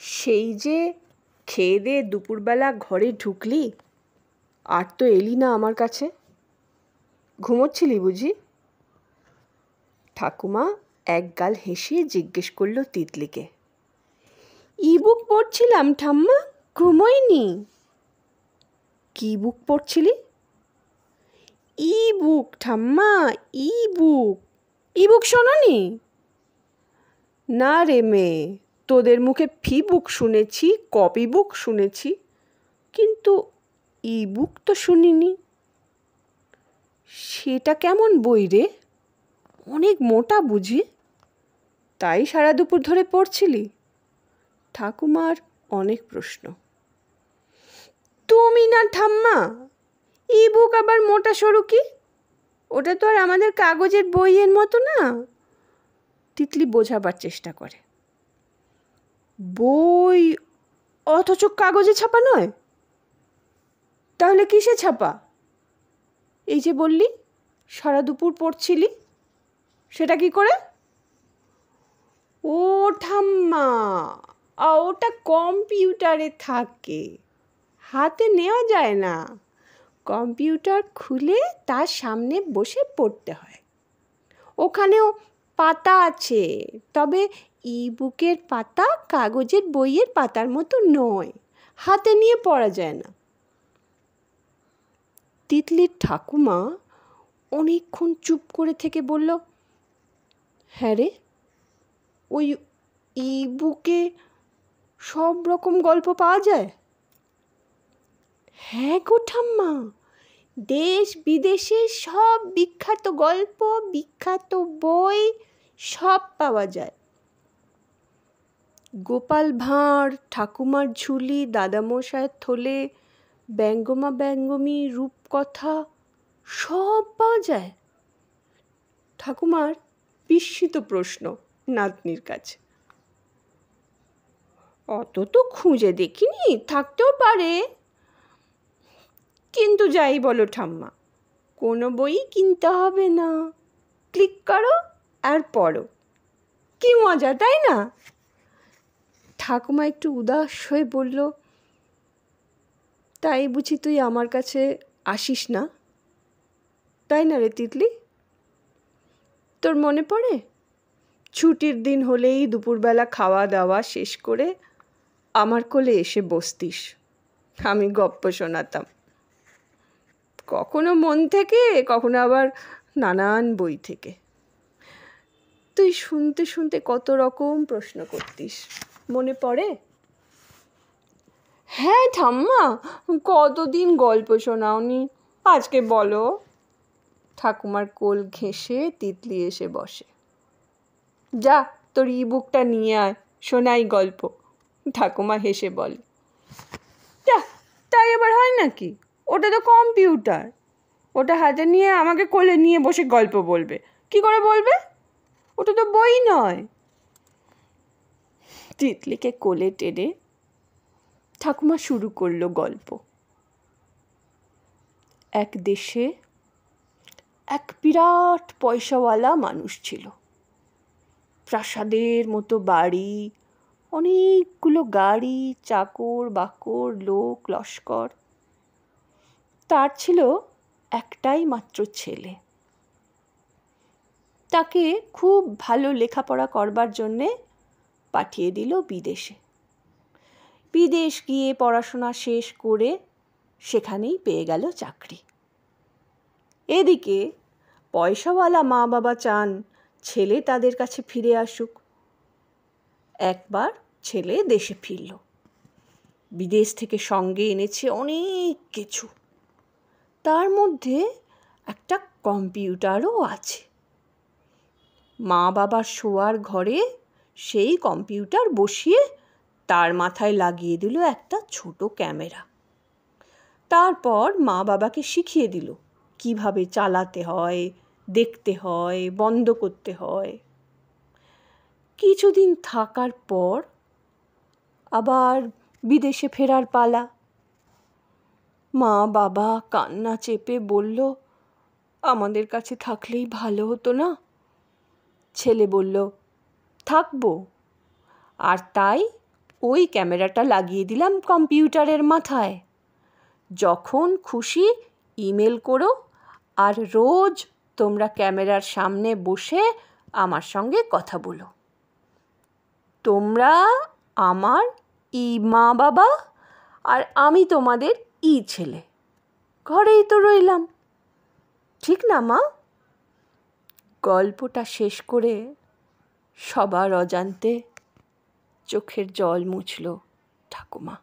সেই যে খেয়ে দিয়ে দুপুরবেলা ঘরে ঢুকলি, আর তো এলি না আমার কাছে। ঘুমোচ্ছিলি বুঝি? ঠাকুমা একগাল হেসে জিজ্ঞেস করলো তিতলিকে। ইবুক পড়ছিলাম ঠাম্মা, ঘুমোইনি। কি বুক পড়ছিলি? ইবুক ঠাম্মা, ইবুক। ইবুক শোনোনি? না রে মেয়ে, তোদের মুখে ফি বুক শুনেছি, কপি বুক শুনেছি, কিন্তু ইবুক তো শুনিনি। সেটা কেমন বই রে? অনেক মোটা বুঝি? তাই সারা দুপুর ধরে পড়ছিলি? ঠাকুমার অনেক প্রশ্ন। তুমি না ঠাম্মা, ইবুক আবার মোটা সরু কি? ওটা তো আর আমাদের কাগজের বইয়ের মতো না। তিতলি বোঝাবার চেষ্টা করে। বই অথচ কাগজে ছাপা নয়? তাহলে কিসে ছাপা? এই যে বললি সারা দুপুর পড়ছিলি, সেটা কি করে? ও ঠাম্মা, ওটা কম্পিউটারে থাকে, হাতে নেওয়া যায় না। কম্পিউটার খুলে তার সামনে বসে পড়তে হয়। ওখানেও পাতা আছে, তবে ইবুকের পাতা কাগজের বইয়ের পাতার মতো নয়, হাতে নিয়ে পড়া যায় না। তিতলির ঠাকুমা অনেকক্ষণ চুপ করে থেকে বলল, হ্যাঁ রে, ওই ইবুকে সব রকম গল্প পাওয়া যায়? হ্যাঁ গো ঠাম্মা, দেশ বিদেশের সব বিখ্যাত গল্প, বিখ্যাত বই সব পাওয়া যায়। গোপাল ভাঁড়, ঠাকুমার ঝুলি, দাদামশায়ের থলে, ব্যঙ্গমা ব্যঙ্গমী, রূপকথা সব পাওয়া যায়। ঠাকুমার বিস্মিত প্রশ্ন নাতনির কাছে। অত তো খুঁজে দেখিনি, থাকতেও পারে। কিন্তু যাই বলো ঠাম্মা, কোনো বই কিনতে হবে না, ক্লিক করো আর পড়ো। কি মজা, তাই না? ঠাকুমা একটু উদাস হয়ে বলল, তাই বুঝি তুই আমার কাছে আসিস না, তাই না রে তিতলি? তোর মনে পড়ে ছুটির দিন হলেই দুপুরবেলা খাওয়া দাওয়া শেষ করে আমার কোলে এসে বসতিস, আমি গপ্প শোনাতাম, কখনো মন থেকে, কখনো আবার নানান বই থেকে। তুই শুনতে শুনতে কত রকম প্রশ্ন করতিস, মনে পড়ে? হ্যাঁ ঠাম্মা, কতদিন গল্প শোনাওনি, আজকে বলো। ঠাকুমার কোল ঘেঁষে তিতলি এসে বসে। যা, তোর ইবুকটা নিয়ে আয়, শোনাই গল্প। ঠাকুমা হেসে বলে। যা, তাই আবার হয় নাকি? ওটা তো কম্পিউটার, ওটা হাতে নিয়ে আমাকে কোলে নিয়ে বসে গল্প বলবে। কি করে বলবে? ওটা তো বই নয়। তিতলিকে কোলে টেনে ঠাকুমা শুরু করলো গল্প। এক দেশে এক বিরাট পয়সাওয়ালা মানুষ ছিল। প্রাসাদের মতো বাড়ি, অনেকগুলো গাড়ি, চাকর বাকর, লোক লস্কর। তার ছিল একটাই মাত্র ছেলে। তাকে খুব ভালো লেখাপড়া করবার জন্যে পাঠিয়ে দিল বিদেশে। বিদেশ গিয়ে পড়াশোনা শেষ করে সেখানেই পেয়ে গেল চাকরি। এদিকে পয়সাওয়ালা মা বাবা চান ছেলে তাদের কাছে ফিরে আসুক। একবার ছেলে দেশে ফিরল। বিদেশ থেকে সঙ্গে এনেছে অনেক কিছু, তার মধ্যে একটা কম্পিউটারও আছে। মা বাবার শোয়ার ঘরে সেই কম্পিউটার বসিয়ে তার মাথায় লাগিয়ে দিল একটা ছোট ক্যামেরা। তারপর মা বাবাকে শিখিয়ে দিল কিভাবে চালাতে হয়, দেখতে হয়, বন্ধ করতে হয়। কিছুদিন থাকার পর আবার বিদেশে ফেরার পালা। মা বাবা কান্না চেপে বলল, আমাদের কাছে থাকলেই ভালো হতো না? ছেলে বলল, থাকবো। আর তাই ওই ক্যামেরাটা লাগিয়ে দিলাম কম্পিউটারের মাথায়। যখন খুশি ইমেল করো, আর রোজ তোমরা ক্যামেরার সামনে বসে আমার সঙ্গে কথা বলো। তোমরা আমার মা বাবা, আর আমি তোমাদের ছেলে। ঘরেই তো রইলাম, ঠিক না মা? গল্পটা শেষ করে সবার অজান্তে চোখের জল মুছল ঠাকুমা।